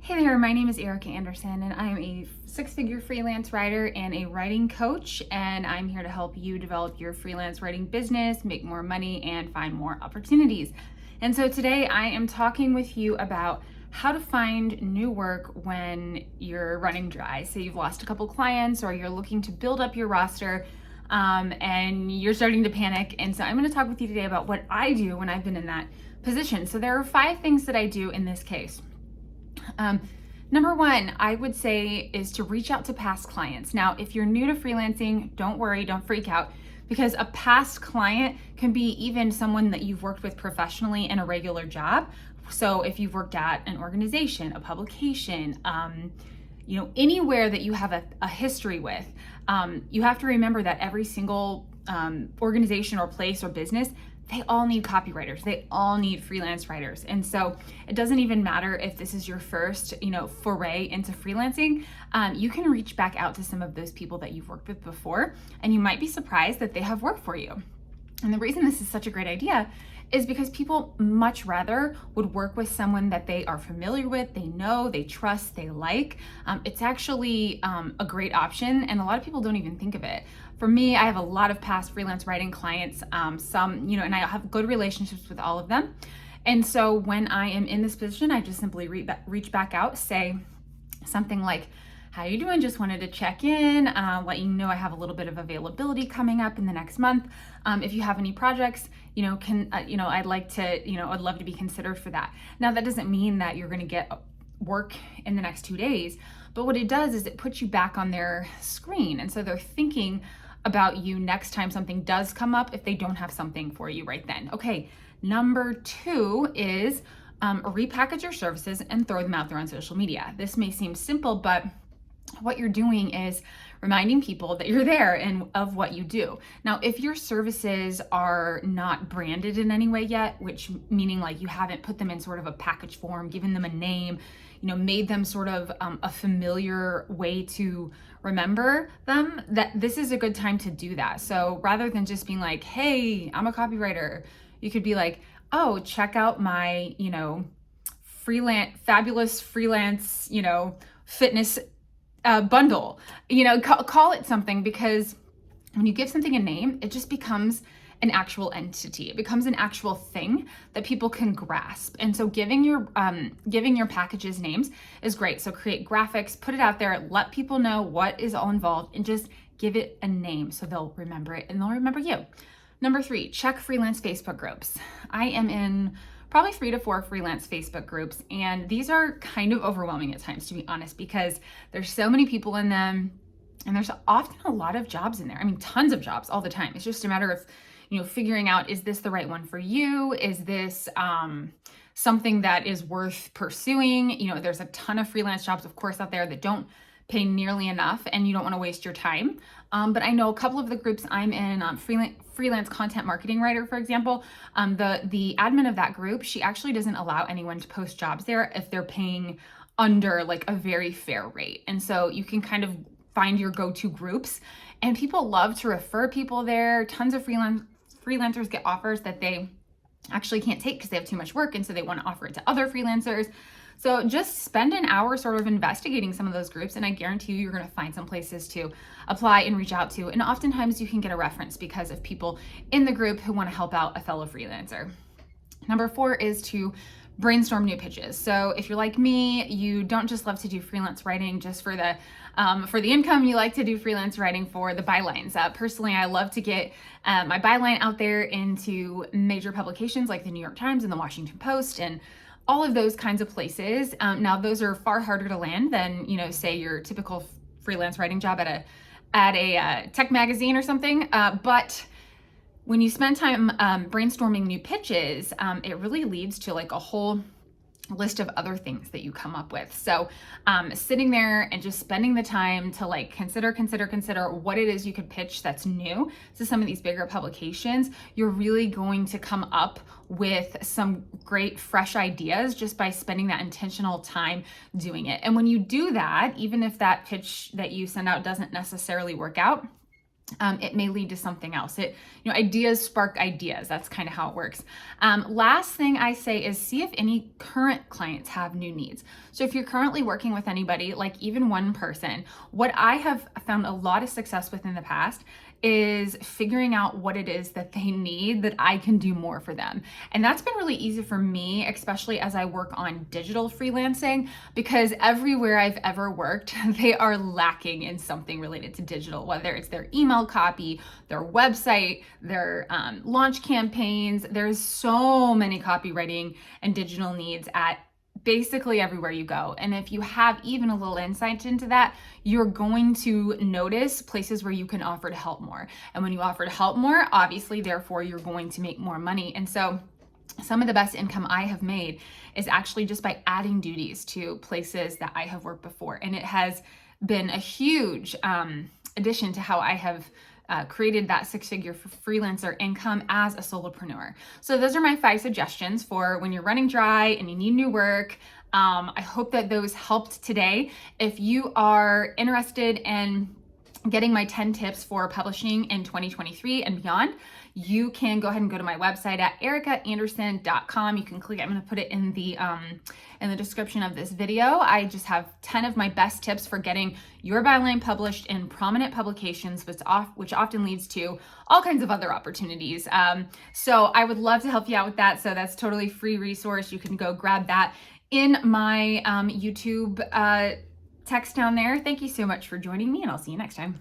Hey there, my name is Ericka Andersen, and I am a six-figure freelance writer and a writing coach, and I'm here to help you develop your freelance writing business, make more money, and find more opportunities. And so today I am talking with you about how to find new work when you're running dry. Say you've lost a couple clients or you're looking to build up your roster, and you're starting to panic. And so I'm going to talk with you today about what I do when I've been in that position. So there are 5 things that I do in this case. Number one, I would say, is to reach out to past clients. Now, if you're new to freelancing, don't worry, don't freak out, because a past client can be even someone that you've worked with professionally in a regular job. So if you've worked at an organization, a publication, anywhere that you have a history with, you have to remember that every single organization or place or business, they all need copywriters. They all need freelance writers. And so it doesn't even matter if this is your first, foray into freelancing. You can reach back out to some of those people that you've worked with before, and you might be surprised that they have work for you. And the reason this is such a great idea is because people much rather would work with someone that they are familiar with, they know, they trust, they like. It's actually a great option, and a lot of people don't even think of it. For me, I have a lot of past freelance writing clients, and I have good relationships with all of them. And so when I am in this position, I just simply reach back out, say something like, "How you doing? Just wanted to check in, let you know I have a little bit of availability coming up in the next month. If you have any projects, I'd love to be considered for that." Now, that doesn't mean that you're going to get work in the next 2 days, but what it does is it puts you back on their screen. And so they're thinking about you next time something does come up if they don't have something for you right then. Okay, number 2 is repackage your services and throw them out there on social media. This may seem simple, but what you're doing is reminding people that you're there and of what you do. Now, if your services are not branded in any way yet, which meaning like you haven't put them in sort of a package form, given them a name, made them sort of a familiar way to remember them, that this is a good time to do that. So rather than just being like, "Hey, I'm a copywriter," you could be like, "Oh, check out my, fabulous freelance, fitness bundle." Call it something, because when you give something a name, it just becomes an actual entity. It becomes an actual thing that people can grasp. And so giving your packages names is great. So create graphics, put it out there, let people know what is all involved, and just give it a name so they'll remember it and they'll remember you. Number 3, check freelance Facebook groups. I am in probably 3 to 4 freelance Facebook groups, and these are kind of overwhelming at times, to be honest, because there's so many people in them, and there's often a lot of jobs in there. I mean, tons of jobs all the time. It's just a matter of figuring out, is this the right one for you? Is this something that is worth pursuing? There's a ton of freelance jobs, of course, out there that don't pay nearly enough, and you don't want to waste your time. But I know a couple of the groups I'm in, freelance content marketing writer, for example, the admin of that group, she actually doesn't allow anyone to post jobs there if they're paying under like a very fair rate. And so you can kind of find your go-to groups, and people love to refer people there. Tons of freelancers get offers that they actually can't take because they have too much work, and so they want to offer it to other freelancers. So just spend an hour sort of investigating some of those groups, and I guarantee you're going to find some places to apply and reach out to. And oftentimes you can get a reference because of people in the group who want to help out a fellow freelancer. Number 4 is to brainstorm new pitches. So if you're like me, you don't just love to do freelance writing just for the income. You like to do freelance writing for the bylines. Personally, I love to get my byline out there into major publications like the New York Times and the Washington Post and all of those kinds of places. Now, those are far harder to land than, say your typical freelance writing job at a tech magazine or something. But when you spend time brainstorming new pitches, it really leads to like a whole list of other things that you come up with. So sitting there and just spending the time to like consider what it is you could pitch that's new to some of these bigger publications, you're really going to come up with some great fresh ideas just by spending that intentional time doing it. And when you do that, even if that pitch that you send out doesn't necessarily work out, it may lead to something else. Ideas spark ideas. That's kind of how it works. Last thing I say is see if any current clients have new needs. So if you're currently working with anybody, like even one person, what I have found a lot of success with in the past is figuring out what it is that they need that I can do more for them. And that's been really easy for me, especially as I work on digital freelancing, because everywhere I've ever worked, they are lacking in something related to digital, whether it's their email copy, their website, their launch campaigns. There's so many copywriting and digital needs at basically everywhere you go. And if you have even a little insight into that, you're going to notice places where you can offer to help more. And when you offer to help more, obviously, therefore, you're going to make more money. And so some of the best income I have made is actually just by adding duties to places that I have worked before. And it has been a huge addition to how I have created that six-figure freelancer income as a solopreneur. So those are my 5 suggestions for when you're running dry and you need new work. I hope that those helped today. If you are interested in getting my 10 tips for publishing in 2023 and beyond, you can go ahead and go to my website at erickaandersen.com. You can click, I'm going to put it in the description of this video. I just have 10 of my best tips for getting your byline published in prominent publications, which often leads to all kinds of other opportunities. So I would love to help you out with that. So that's totally free resource. You can go grab that in my YouTube text down there. Thank you so much for joining me, and I'll see you next time.